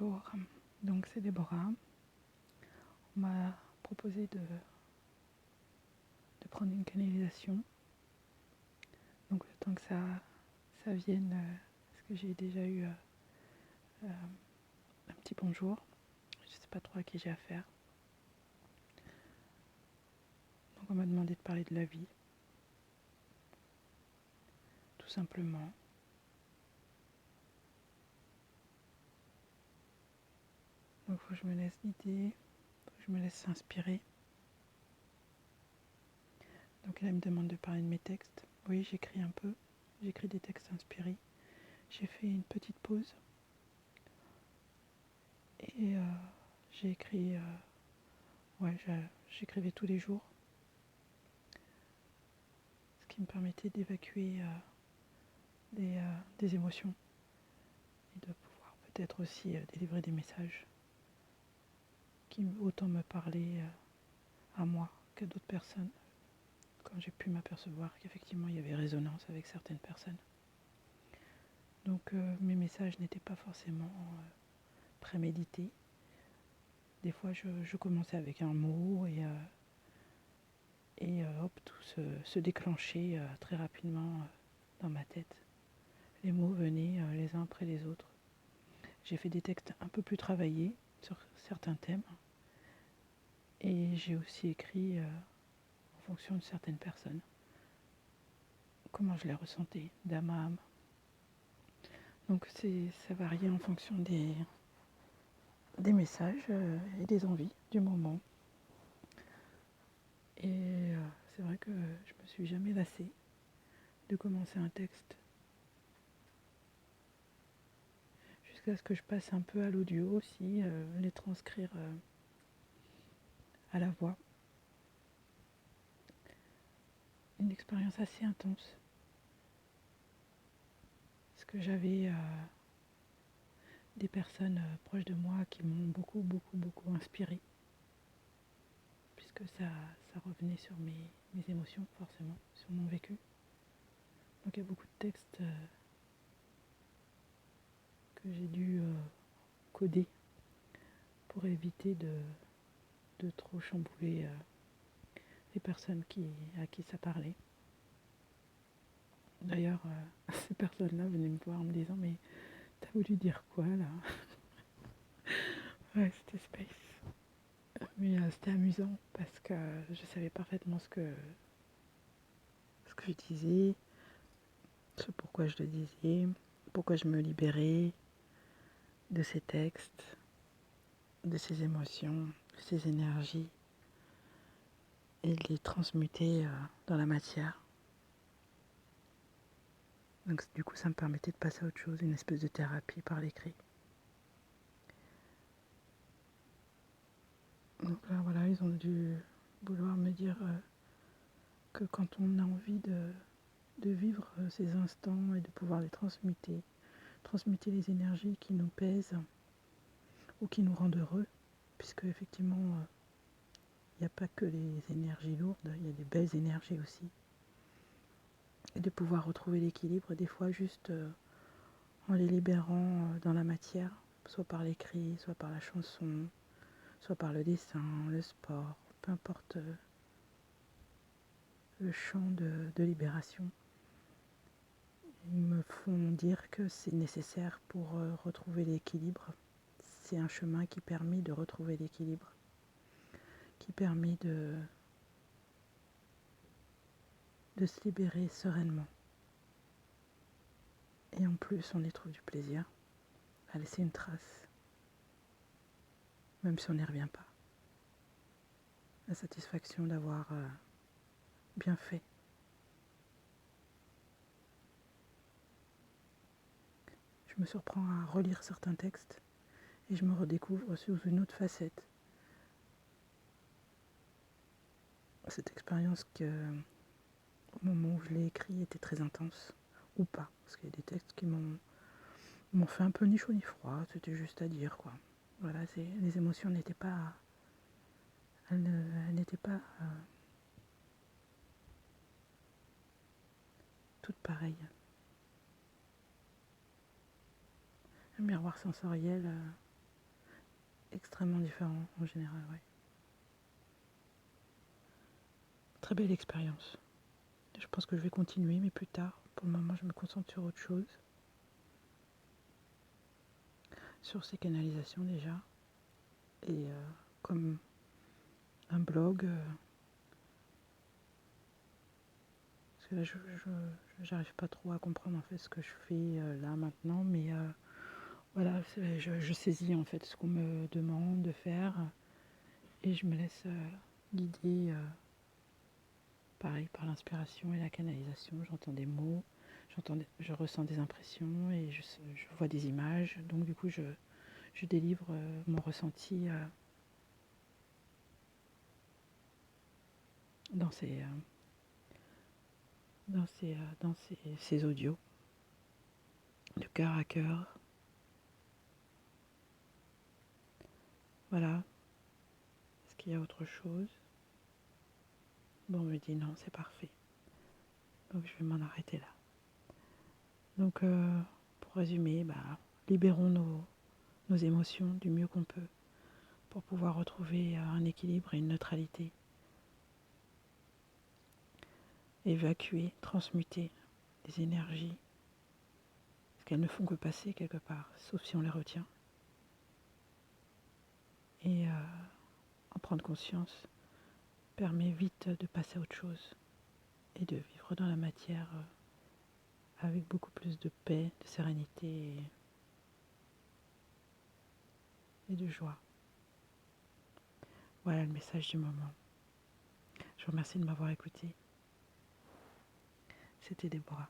Bonjour, donc c'est Déborah. On m'a proposé de prendre une canalisation. Donc le temps que ça vienne, parce que j'ai déjà eu un petit bonjour. Je ne sais pas trop à qui j'ai affaire. Donc on m'a demandé de parler de la vie. Tout simplement. Donc il faut que je me laisse guider, il faut que je me laisse inspirer. Donc là, elle me demande de parler de mes textes. Oui, j'écris un peu. J'écris des textes inspirés. J'ai fait une petite pause. Et j'ai écrit... j'écrivais tous les jours. Ce qui me permettait d'évacuer des émotions. Et de pouvoir peut-être aussi délivrer des messages qui autant me parlaient à moi qu'à d'autres personnes. Quand j'ai pu m'apercevoir qu'effectivement il y avait résonance avec certaines personnes. Donc mes messages n'étaient pas forcément prémédités. Des fois je commençais avec un mot et hop, tout se déclenchait très rapidement dans ma tête. Les mots venaient les uns après les autres. J'ai fait des textes un peu plus travaillés sur certains thèmes. Et j'ai aussi écrit en fonction de certaines personnes. Comment je les ressentais, d'âme à âme. Donc ça variait en fonction des messages et des envies du moment. Et c'est vrai que je me suis jamais lassée de commencer un texte jusqu'à ce que je passe un peu à l'audio aussi, les transcrire à la voix. Une expérience assez intense. Parce que j'avais des personnes proches de moi qui m'ont beaucoup inspirée. Puisque ça revenait sur mes émotions, forcément, sur mon vécu. Donc il y a beaucoup de textes que j'ai dû coder pour éviter de trop chambouler les personnes à qui ça parlait. D'ailleurs, ces personnes-là venaient me voir en me disant « Mais t'as voulu dire quoi, là ?» Ouais, c'était space. Mais c'était amusant parce que je savais parfaitement ce que je disais, ce pourquoi je le disais, pourquoi je me libérais de ces textes, de ces émotions, de ces énergies, et de les transmuter dans la matière. Donc du coup ça me permettait de passer à autre chose, une espèce de thérapie par l'écrit. Donc là voilà, ils ont dû vouloir me dire que quand on a envie de vivre ces instants et de pouvoir les transmuter les énergies qui nous pèsent ou qui nous rendent heureux, puisque effectivement il n'y a pas que les énergies lourdes, il y a des belles énergies aussi. Et de pouvoir retrouver l'équilibre, des fois juste en les libérant dans la matière, soit par l'écrit, soit par la chanson, soit par le dessin, le sport, peu importe le champ de libération. Ils me font dire que c'est nécessaire pour retrouver l'équilibre. C'est un chemin qui permet de retrouver l'équilibre, qui permet de se libérer sereinement. Et en plus, on y trouve du plaisir à laisser une trace, même si on n'y revient pas. La satisfaction d'avoir bien fait. Je me surprends à relire certains textes et je me redécouvre sous une autre facette. Cette expérience au moment où je l'ai écrit, était très intense, ou pas, parce qu'il y a des textes qui m'ont fait un peu ni chaud ni froid, c'était juste à dire, quoi. Voilà, les émotions n'étaient pas... Elles n'étaient pas toutes pareilles. Un miroir sensoriel extrêmement différent en général, ouais. Très belle expérience. Je pense que je vais continuer, mais plus tard. Pour le moment, je me concentre sur autre chose. Sur ces canalisations déjà. Et comme un blog. Parce que là, j'arrive pas trop à comprendre en fait ce que je fais là maintenant. Mais voilà, je saisis en fait ce qu'on me demande de faire. Et je me laisse guider. Pareil, par l'inspiration et la canalisation, j'entends des mots, je ressens des impressions et je vois des images. Donc du coup, je délivre mon ressenti dans ces audios, de cœur à cœur. Voilà. Est-ce qu'il y a autre chose? Bon, on me dit non, c'est parfait. Donc je vais m'en arrêter là. Donc pour résumer, libérons nos émotions du mieux qu'on peut pour pouvoir retrouver un équilibre et une neutralité. Évacuer, transmuter les énergies, parce qu'elles ne font que passer quelque part, sauf si on les retient. Et en prendre conscience permet vite de passer à autre chose et de vivre dans la matière avec beaucoup plus de paix, de sérénité et de joie. Voilà le message du moment. Je vous remercie de m'avoir écouté. C'était Déborah.